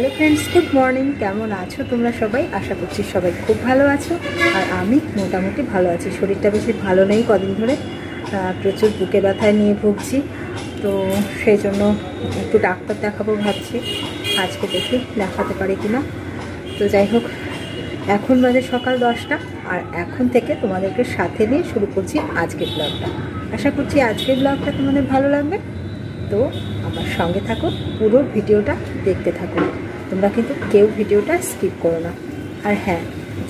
Hello friends, good morning. केमन आछो तोमरा सबाई? आशा करछि सबाई खूब भालो आछो और आमी मोटामुटी भालो आछि। शरीरटा बेशी भालो नेই कदिन धरे, प्रचुर बुके व्यथाय निये भुगछि। तो सेई जोन्नो एकटु डाक्तार देखाबो भाबछि। आजके देखि देखाते पारि किना। तो যাই হোক, এখন বাজে সকাল 10টা আর এখন থেকে তোমাদেরকে সাথে নিয়ে শুরু করছি আজকের ব্লগটা। আশা করছি আজকের ব্লগটা তোমাদের ভালো লাগবে। তো আমার সঙ্গে থাকো, পুরো ভিডিওটা দেখতে থাকো। তোমরা কিন্তু কেউ ভিডিওটা স্কিপ করো না। আর হ্যাঁ,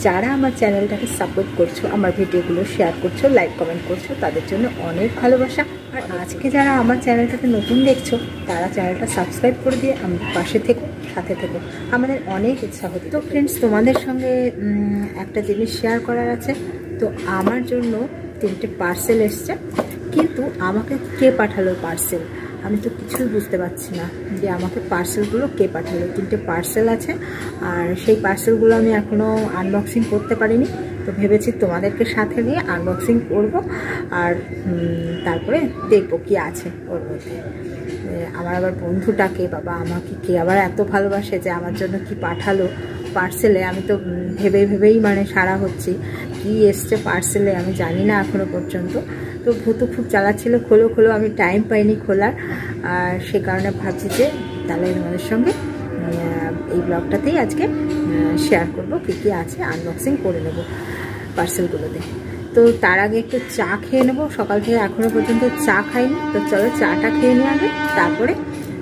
যারা আমার চ্যানেলটাকে সাপোর্ট করছো, আমার ভিডিওগুলো শেয়ার করছো, লাইক কমেন্ট করছো, তাদের জন্য অনেক ভালোবাসা। আর আজকে যারা আমার চ্যানেলটাকে নতুন দেখছো, তারা চ্যানেলটা সাবস্ক্রাইব করে দিয়ে আমাদের পাশে থেকো, সাথে থেকো, আমাদের অনেক উৎসাহ দিই। তো ফ্রেন্ডস, তোমাদের সঙ্গে একটা জিনিস শেয়ার করার আছে। তো আমার জন্য 3টে পার্সেল এসছে, কিন্তু আমাকে কে পাঠালো পার্সেল আমি তো কিছুই বুঝতে পারছি না যে আমাকে পার্সেলগুলো কে পাঠালো। 3টে পার্সেল আছে আর সেই পার্সেলগুলো আমি এখনও আনবক্সিং করতে পারিনি। তো ভেবেছি তোমাদেরকে সাথে নিয়ে আনবক্সিং করব আর তারপরে দেখবো কি আছে ওর মধ্যে। আমার আবার বন্ধুটাকে বাবা আমাকে কে আবার এত ভালোবাসে যে আমার জন্য কি পাঠালো পার্সেলে। আমি তো ভেবেই মানে সারা হচ্ছি কি এসছে পার্সেলে, আমি জানি না এখনো পর্যন্ত। তো ভূতু খুব চালাচ্ছিল, খোলো আমি টাইম পাইনি খোলার। আর সে কারণে ভাবছি যে তাহলে তোমাদের সঙ্গে এই ব্লগটাতেই আজকে শেয়ার করবো কী কী আছে, আনবক্সিং করে নেব পার্সেলগুলোতে। তো তার আগে একটু চা খেয়ে নেবো, সকাল থেকে এখনও পর্যন্ত চা খাইনি। তো চলো চাটা খেয়ে নিই আগে, তারপরে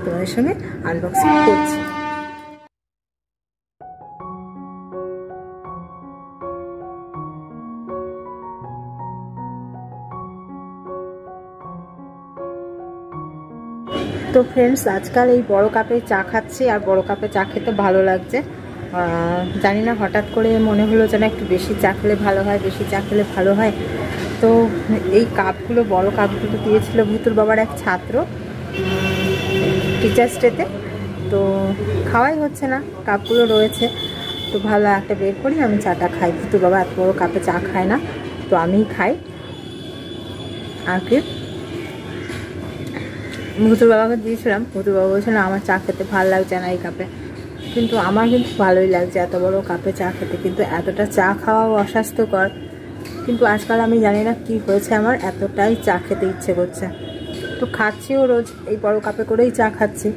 তোমাদের সঙ্গে আনবক্সিং করছি। তো ফ্রেন্ডস, আজকাল এই বড় কাপে চা খাচ্ছি আর বড় কাপে চা খেতে ভালো লাগছে। জানি না, হঠাৎ করে মনে হলো যেন একটু বেশি চা খেলে ভালো হয়, বেশি চা খেলে ভালো হয়। তো এই কাপগুলো, বড় কাপগুলো দিয়েছিল ভুতুর বাবার এক ছাত্র টিচার্স ডেতে। তো খাওয়াই হচ্ছে না, কাপগুলো রয়েছে। তো ভালো একটা বের করি, আমি চাটা খাই। ভুতুর বাবা এত বড় কাপে চা খায় না, তো আমিই খাই। আর কি ভুতুর বাবাকে দিয়েছিলাম, ভুতুর বাবা বলছিলাম আমার চা খেতে ভালো লাগছে না এই কাপে, কিন্তু আমার কিন্তু ভালোই লাগছে এত বড় কাপে চা খেতে। কিন্তু এতটা চা খাওয়াও অস্বাস্থ্যকর। কিন্তু আজকাল আমি জানি না কি হয়েছে, আমার এতটাই চা খেতে ইচ্ছে করছে। তো খাচ্ছিও রোজ এই বড় কাপে করেই চা খাচ্ছি,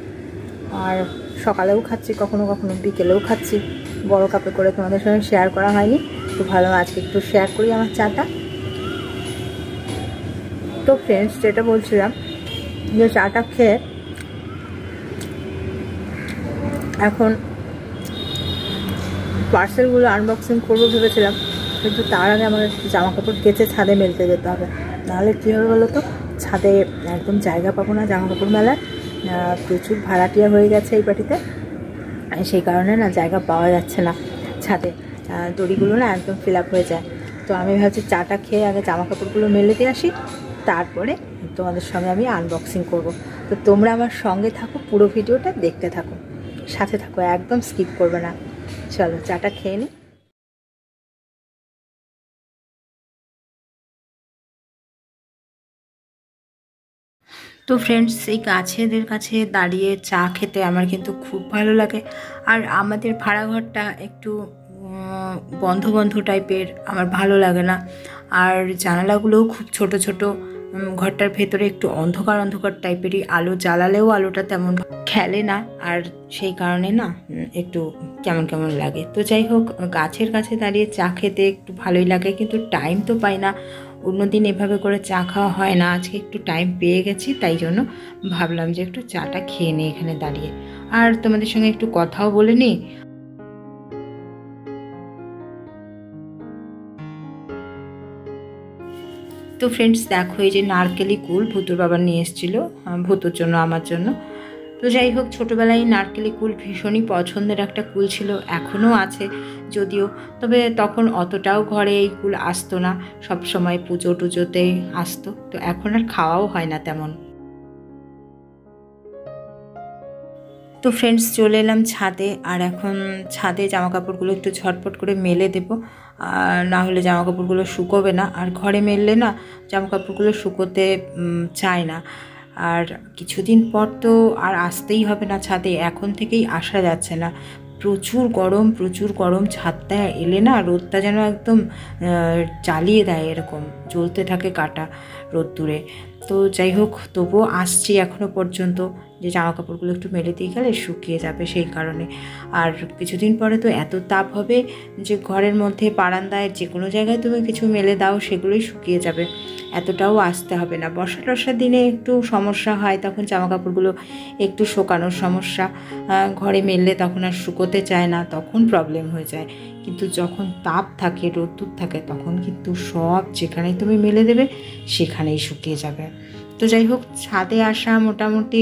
আর সকালেও খাচ্ছি, কখনো কখনো বিকেলেও খাচ্ছি বড় কাপে করে। তোমাদের সঙ্গে শেয়ার করা হয়নি, তো ভালো আজকে একটু শেয়ার করি আমার চাটা। তো ফ্রেন্ডস, যেটা বলছিলাম যে চাটা খেয়ে এখন পার্সেলগুলো আনবক্সিং করবো ভেবেছিলাম, কিন্তু তার আগে আমার একটু জামা কাপড় কেচে ছাদে মেলতে যেতে হবে। নাহলে কী হবে বলো তো, ছাদে একদম জায়গা পাবো না জামা কাপড় মেলার। প্রচুর ভাড়াটিয়া হয়ে গেছে এই বাড়িতে, সেই কারণে না জায়গা পাওয়া যাচ্ছে না ছাদে, দড়িগুলো না একদম ফিল আপ হয়ে যায়। তো আমি ভাবছি চাটা খেয়ে আগে জামা কাপড়গুলো মেলে দিয়ে আসি, তারপরে তোমাদের সঙ্গে আমি আনবক্সিং করব। তো তোমরা আমার সঙ্গে থাকো, পুরো ভিডিওটা দেখতে থাকো, সাথে থাকো, একদম স্কিপ করবে না। চলো চাটা খেয়ে নিই। তো ফ্রেন্ডস, এই গাছেদের কাছে দাঁড়িয়ে চা খেতে আমার কিন্তু খুব ভালো লাগে। আর আমাদের ভাড়া ঘরটা একটু বন্ধ বন্ধ টাইপের, আমার ভালো লাগে না। আর জানালাগুলোও খুব ছোট ছোট, ঘরটার ভেতরে একটু অন্ধকার অন্ধকার টাইপেরই, আলো জ্বালালেও আলোটা তেমন খেলে না, আর সেই কারণে না একটু কেমন কেমন লাগে। তো যাই হোক, গাছের কাছে দাঁড়িয়ে চা খেতে একটু ভালোই লাগে, কিন্তু টাইম তো পাই না। অন্যদিন এভাবে করে চা খাওয়া হয় না, আজকে একটু টাইম পেয়ে গেছি, তাই জন্য ভাবলাম যে একটু চাটা খেয়ে নিই এখানে দাঁড়িয়ে, আর তোমাদের সঙ্গে একটু কথাও বলে নিই। তো ফ্রেন্ডস দেখো, এই যে নারকেলি কুল ভুতুর বাবা নিয়ে এসেছিলো ভুতুর জন্য, আমার জন্য। তো যাই হোক, ছোটোবেলায় নারকেলি কুল ভীষণই পছন্দের একটা কুল ছিল, এখনও আছে যদিও, তবে তখন অতটাও ঘরে এই কুল আসতো না, সব সময় পুজো টুজোতেই আসতো। তো এখন আর খাওয়াও হয় না তেমন। তো ফ্রেন্ডস, চলে এলাম ছাদে, আর এখন ছাদে জামা কাপড়গুলো একটু ঝটপট করে মেলে দেবো, আর না হলে জামা কাপড়গুলো শুকোবে না। আর ঘরে মেললে না জামা কাপড়গুলো শুকোতে চায় না। আর কিছুদিন পর তো আর আসতেই হবে না ছাদে, এখন থেকেই আসা যাচ্ছে না। প্রচুর গরম, ছাদটা এলে না রোদটা যেন একদম জ্বালিয়ে দেয়, এরকম জ্বলতে থাকে কাটা রোদ্দুরে। তো যাই হোক, তবুও আসছি এখনও পর্যন্ত, যে জামা কাপড়গুলো একটু মেলে দিয়ে গেলে শুকিয়ে যাবে সেই কারণে। আর কিছুদিন পরে তো এত তাপ হবে যে ঘরের মধ্যে বারান্দায় যে কোনো জায়গায় তুমি কিছু মেলে দাও সেগুলোই শুকিয়ে যাবে, এতটাও আসতে হবে না। বর্ষা টর্ষার দিনে একটু সমস্যা হয়, তখন জামা কাপড়গুলো একটু শুকানোর সমস্যা, ঘরে মেললে তখন আর শুকোতে চায় না, তখন প্রবলেম হয়ে যায়। কিন্তু যখন তাপ থাকে, রোদ্দুর থাকে, তখন কিন্তু সব যেখানে তুমি মেলে দেবে সেখানেই শুকিয়ে যাবে। তো যাই হোক, ছাদে আসা মোটামুটি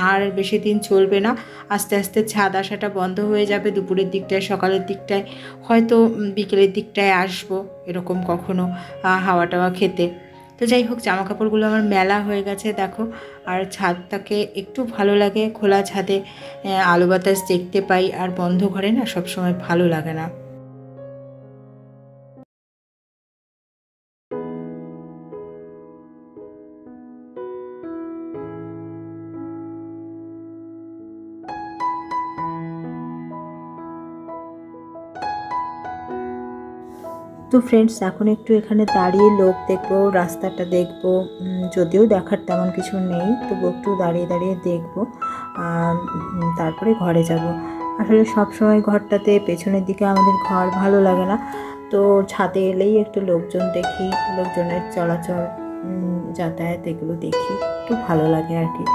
আর বেশি দিন চলবে না, আস্তে আস্তে ছাদ আসাটা বন্ধ হয়ে যাবে। দুপুরের দিকটায়, সকালের দিকটায়, হয়তো বিকেলের দিকটায় আসবো এরকম কখনো হাওয়া টাওয়া খেতে। তো যাই হোক, জামা কাপড়গুলো আমার মেলা হয়ে গেছে দেখো। আর ছাদটাকে একটু ভালো লাগে, খোলা ছাদে আলো বাতাস দেখতে পাই, আর বন্ধ ঘরে না সবসময় ভালো লাগে না। তো ফ্রেন্ডস, এখন একটু এখানে দাঁড়িয়ে লোক দেখবো, রাস্তাটা দেখবো, যদিও দেখার তেমন কিছু নেই, তবু একটু দাঁড়িয়ে দাঁড়িয়ে দেখবো, তারপরে ঘরে যাব। আসলে সব সময় ঘরটাতে পেছনের দিকে আমাদের ঘর ভালো লাগে না, তো ছাদে এলেই একটু লোকজন দেখি, লোকজনের চলাচল, যাতায়াত এগুলো দেখি, একটু ভালো লাগে আর কি।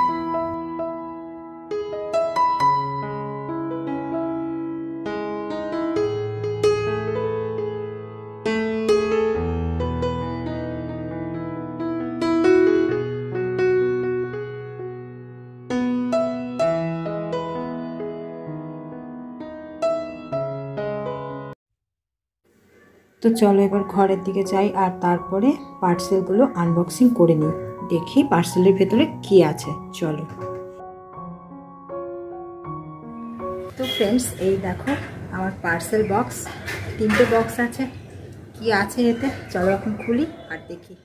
তো চলো এবার ঘরের দিকে যাই, আর তারপরে পার্সেলগুলো আনবক্সিং করে নিই, দেখি পার্সেলের ভেতরে কি আছে। চলো। তো ফ্রেন্ডস, এই দেখো আমার পার্সেল বক্স, 3টে বক্স আছে। কি আছে এতে চলো এখন খুলি আর দেখি।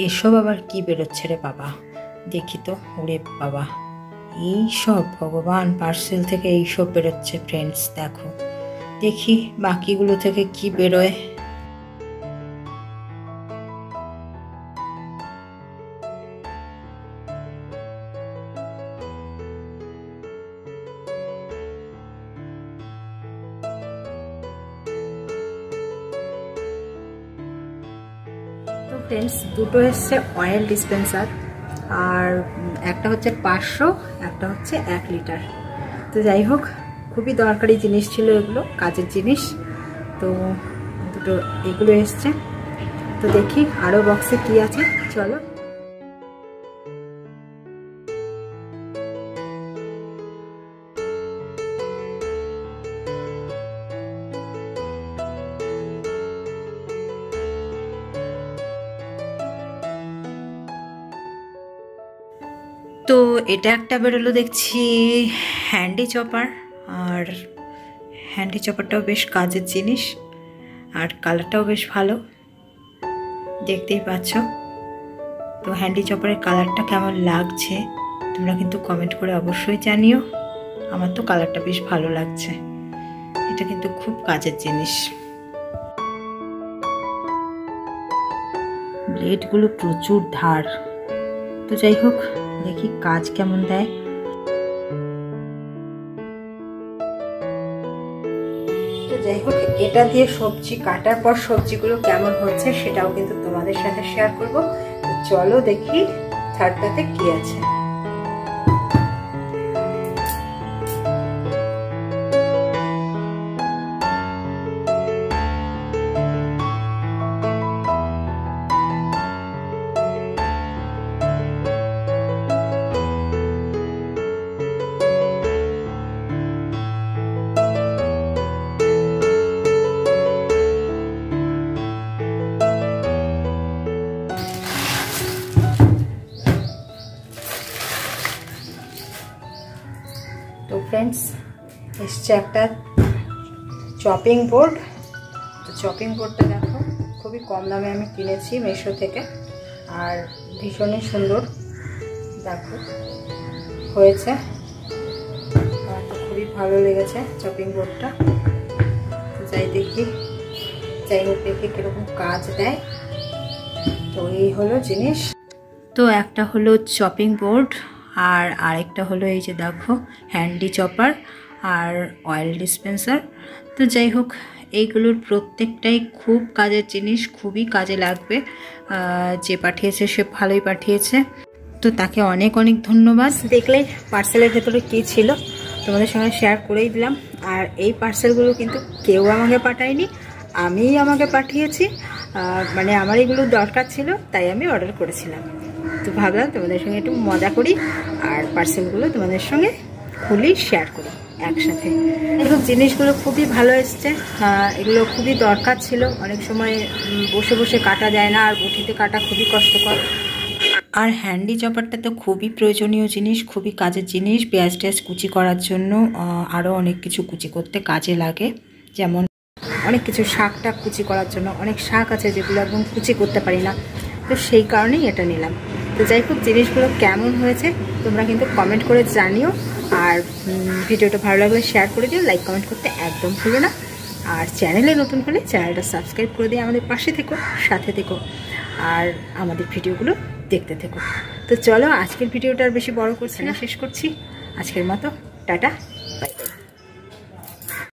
এসব আবার কি বেরোচ্ছে রে বাবা, দেখি তো। ওরে বাবা, এই সব ভগবান, পার্সেল থেকে এই সব বেরোচ্ছে ফ্রেন্ডস। দেখো, দেখি বাকিগুলো থেকে কি বেরোয়। তো ফ্রেন্ডস, দুটো এসছে অয়েল ডিসপেন্সার, আর একটা হচ্ছে 500, একটা হচ্ছে 1 লিটার। তো যাই হোক, খুবই দরকারি জিনিস ছিল এগুলো, কাজের জিনিস। তো দুটো এগুলো এসছে। তো দেখি আরও বক্সে কি আছে, চলো। তো এটা একটা বেরোলো দেখছি হ্যান্ডি চপার, আর হ্যান্ডি চপারটাও বেশ কাজের জিনিস, আর কালারটাও বেশ ভালো, দেখতেই পাচ্ছ। তো হ্যান্ডি চপারের কালারটা কেমন লাগছে তোমরা কিন্তু কমেন্ট করে অবশ্যই জানিও। আমার তো কালারটা বেশ ভালো লাগছে, এটা কিন্তু খুব কাজের জিনিস। ব্লেডগুলো প্রচুর ধার। তো যাই হোক, দেখি কাজ কেমন দেয়। তো যাই হোক, এটা দিয়ে সবজি কাটার পর সবজিগুলো কেমন হচ্ছে সেটাও কিন্তু তোমাদের সাথে শেয়ার করব। তো চলো দেখি থার্ডটাতে কি আছে। এসছে একটা চপিং বোর্ড। তো চপিং বোর্ডটা দেখো খুবই কম দামে আমি কিনেছি মিশো থেকে, আর ভীষণই সুন্দর দেখো হয়েছে। আমার তো খুবই ভালো লেগেছে চপিং বোর্ডটা। তো যাই হোক দেখি কীরকম কাজ দেয়। তো এই হলো জিনিস। তো একটা হলো চপিং বোর্ড, আর আরেকটা হলো এই যে দেখো হ্যান্ডি চপার আর অয়েল ডিসপেন্সার। তো যাই হোক এইগুলোর প্রত্যেকটাই খুব কাজের জিনিস, খুবই কাজে লাগবে। যে পাঠিয়েছে সে ভালোই পাঠিয়েছে, তো তাকে অনেক অনেক ধন্যবাদ। দেখলে পার্সেলের ভেতরে কী ছিল তোমাদের সঙ্গে শেয়ার করেই দিলাম। আর এই পার্সেলগুলো কিন্তু কেউ আমাকে পাঠায়নি, আমিই আমাকে পাঠিয়েছি। মানে আমার এগুলো দরকার ছিল তাই আমি অর্ডার করেছিলাম। তো ভাবলাম তোমাদের সঙ্গে একটু মজা করি আর পার্সেলগুলো তোমাদের সঙ্গে খুলি, শেয়ার করি একসাথে। এবং জিনিসগুলো খুবই ভালো এসছে, এগুলো খুবই দরকার ছিল। অনেক সময় বসে বসে কাটা যায় না, আর বটিতে কাটা খুবই কষ্টকর। আর হ্যান্ডি চপারটা তো খুবই প্রয়োজনীয় জিনিস, খুবই কাজের জিনিস। পেঁয়াজ টেয়াজ কুচি করার জন্য, আরও অনেক কিছু কুচি করতে কাজে লাগে। যেমন অনেক কিছু শাক টাক কুচি করার জন্য, অনেক শাক আছে যেগুলো একদম কুচি করতে পারি না, তো সেই কারণেই এটা নিলাম। তো যাই হোক জিনিসগুলো কেমন হয়েছে তোমরা কিন্তু কমেন্ট করে জানিও। আর ভিডিওটা ভালো লাগলে শেয়ার করে দিও, লাইক কমেন্ট করতে একদম ভুলো না। আর চ্যানেলে নতুন হলে চ্যানেলটা সাবস্ক্রাইব করে দিয়ে আমাদের পাশে থেকো, সাথে থেকো, আর আমাদের ভিডিওগুলো দেখতে থেকো। তো চলো আজকের ভিডিওটা আর বেশি বড় করছি না, শেষ করছি। আজকের মতো টাটা।